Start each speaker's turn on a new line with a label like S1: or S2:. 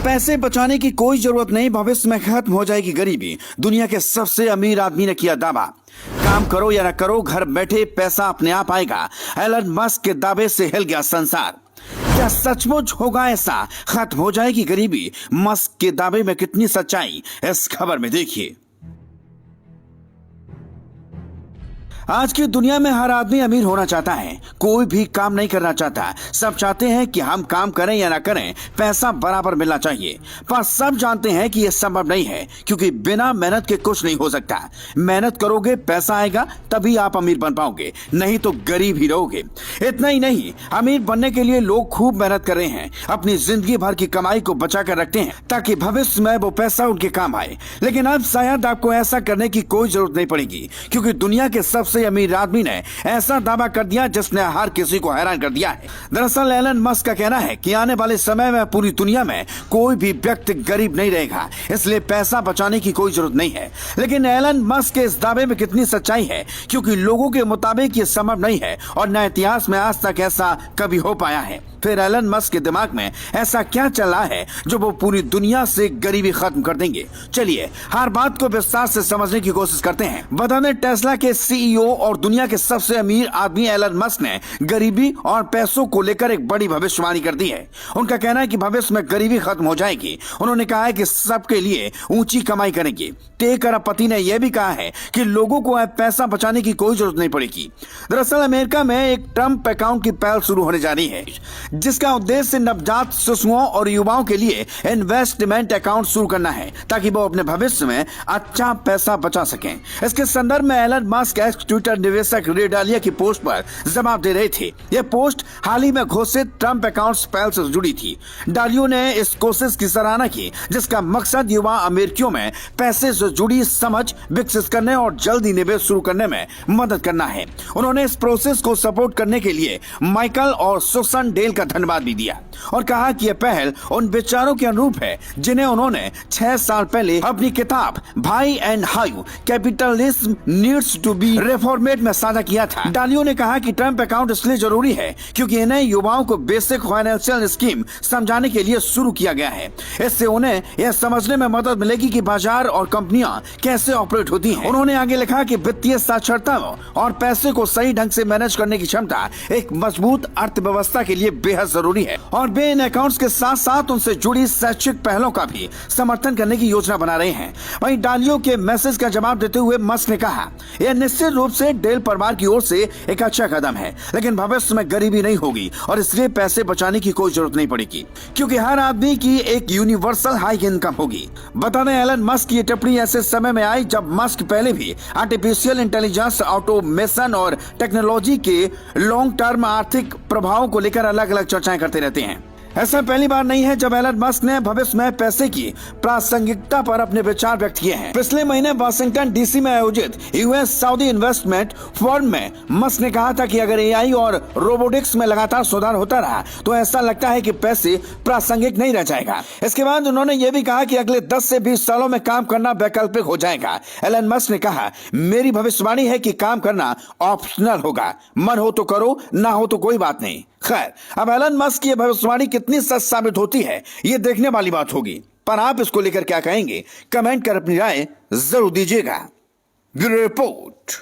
S1: पैसे बचाने की कोई जरूरत नहीं, भविष्य में खत्म हो जाएगी गरीबी। दुनिया के सबसे अमीर आदमी ने किया दावा। काम करो या न करो, घर बैठे पैसा अपने आप आएगा। एलन मस्क के दावे से हिल गया संसार। क्या सचमुच होगा ऐसा? खत्म हो जाएगी गरीबी? मस्क के दावे में कितनी सच्चाई, इस खबर में देखिए। आज की दुनिया में हर आदमी अमीर होना चाहता है, कोई भी काम नहीं करना चाहता। सब चाहते हैं कि हम काम करें या ना करें, पैसा बराबर मिलना चाहिए। पर सब जानते हैं कि यह संभव नहीं है, क्योंकि बिना मेहनत के कुछ नहीं हो सकता। मेहनत करोगे, पैसा आएगा, तभी आप अमीर बन पाओगे, नहीं तो गरीब ही रहोगे। इतना ही नहीं, अमीर बनने के लिए लोग खूब मेहनत कर रहे हैं, अपनी जिंदगी भर की कमाई को बचा कर रखते हैं ताकि भविष्य में वो पैसा उनके काम आए। लेकिन अब शायद आपको ऐसा करने की कोई जरूरत नहीं पड़ेगी, क्योंकि दुनिया के सबसे अमीर आदमी ने ऐसा दावा कर दिया जिसने हर किसी को हैरान कर दिया है। दरअसल एलन मस्क का कहना है कि आने वाले समय में पूरी दुनिया में कोई भी व्यक्ति गरीब नहीं रहेगा, इसलिए पैसा बचाने की कोई जरूरत नहीं है। लेकिन एलन मस्क के इस दावे में कितनी सच्चाई है, क्योंकि लोगों के मुताबिक ये संभव नहीं है और न इतिहास में आज तक ऐसा कभी हो पाया है। फिर एलन मस्क के दिमाग में ऐसा क्या चल रहा है जो वो पूरी दुनिया से गरीबी खत्म कर देंगे? चलिए हर बात को विस्तार से समझने की कोशिश करते हैं। बता दें, टेस्ला के सीईओ और दुनिया के सबसे अमीर आदमी एलन मस्क ने गरीबी और पैसों को लेकर एक बड़ी भविष्यवाणी कर दी है। उनका कहना है कि भविष्य में गरीबी खत्म हो जाएगी। उन्होंने कहा है कि सबके लिए ऊंची कमाई करेंगी। टेक अरबपति ने यह भी कहा है कि लोगों को अब पैसा बचाने की कोई जरूरत नहीं पड़ेगी। दरअसल अमेरिका में एक ट्रम्प अकाउंट की पहल शुरू होने जा रही है, जिसका उद्देश्य नवजात शिशुओं और युवाओं के लिए इन्वेस्टमेंट अकाउंट शुरू करना है, ताकि वो अपने भविष्य में अच्छा पैसा बचा सकें। इसके संदर्भ में एलन मस्क एक्स ट्विटर निवेशक रे डालिया की पोस्ट पर जवाब दे रहे थे। यह पोस्ट हाल ही में घोषित ट्रम्प अकाउंट पहल से जुड़ी थी। डालियो ने इस कोशिश की सराहना की, जिसका मकसद युवा अमेरिकियों में पैसे से जुड़ी समझ विकसित करने और जल्दी निवेश शुरू करने में मदद करना है। उन्होंने इस प्रोसेस को सपोर्ट करने के लिए माइकल और सुसन डेल का धन्यवाद भी दिया और कहा कि यह पहल उन विचारों के अनुरूप है जिन्हें उन्होंने 6 साल पहले अपनी किताब भाई and how capitalism needs to be reformed में साझा किया था। डालियो ने कहा कि ट्रम्प अकाउंट इसलिए जरूरी है क्योंकि इन्हें युवाओं को बेसिक फाइनेंशियल स्कीम समझाने के लिए शुरू किया गया है। इससे उन्हें यह समझने में मदद मिलेगी कि बाजार और कंपनियां कैसे ऑपरेट होती हैं। उन्होंने आगे लिखा कि वित्तीय साक्षरता और पैसे को सही ढंग से मैनेज करने की क्षमता एक मजबूत अर्थव्यवस्था के लिए बेहद जरूरी है और वे इन अकाउंट्स के साथ साथ उनसे जुड़ी शैक्षिक पहलों का भी समर्थन करने की योजना बना रहे हैं। वहीं डालियो के मैसेज का जवाब देते हुए मस्क ने कहा, यह निश्चित रूप से डेल परिवार की ओर से एक अच्छा कदम है, लेकिन भविष्य में गरीबी नहीं होगी और इसलिए पैसे बचाने की कोई जरूरत नहीं पड़ेगी, क्योंकि हर आदमी की एक यूनिवर्सल हाई इनकम होगी। बता दें, एलन मस्क की टिप्पणी ऐसे समय में आई जब मस्क पहले भी आर्टिफिशियल इंटेलिजेंस, ऑटोमेशन और टेक्नोलॉजी के लॉन्ग टर्म आर्थिक प्रभावों को लेकर अलग अलग चर्चाएं करते रहते हैं। ऐसा पहली बार नहीं है जब एलन मस्क ने भविष्य में पैसे की प्रासंगिकता पर अपने विचार व्यक्त किए हैं। पिछले महीने वाशिंगटन डीसी में आयोजित यूएस सऊदी इन्वेस्टमेंट फोरम में मस्क ने कहा था कि अगर एआई और रोबोटिक्स में लगातार सुधार होता रहा तो ऐसा लगता है कि पैसे प्रासंगिक नहीं रह जाएगा। इसके बाद उन्होंने यह भी कहा कि अगले 10 से 20 सालों में काम करना वैकल्पिक हो जाएगा। एलन मस्क ने कहा, मेरी भविष्यवाणी है कि काम करना ऑप्शनल होगा, मन हो तो करो, ना हो तो कोई बात नहीं। खैर, अब एलन मस्क की भविष्यवाणी कितनी सच साबित होती है ये देखने वाली बात होगी, पर आप इसको लेकर क्या कहेंगे? कमेंट कर अपनी राय जरूर दीजिएगा। Bureau report.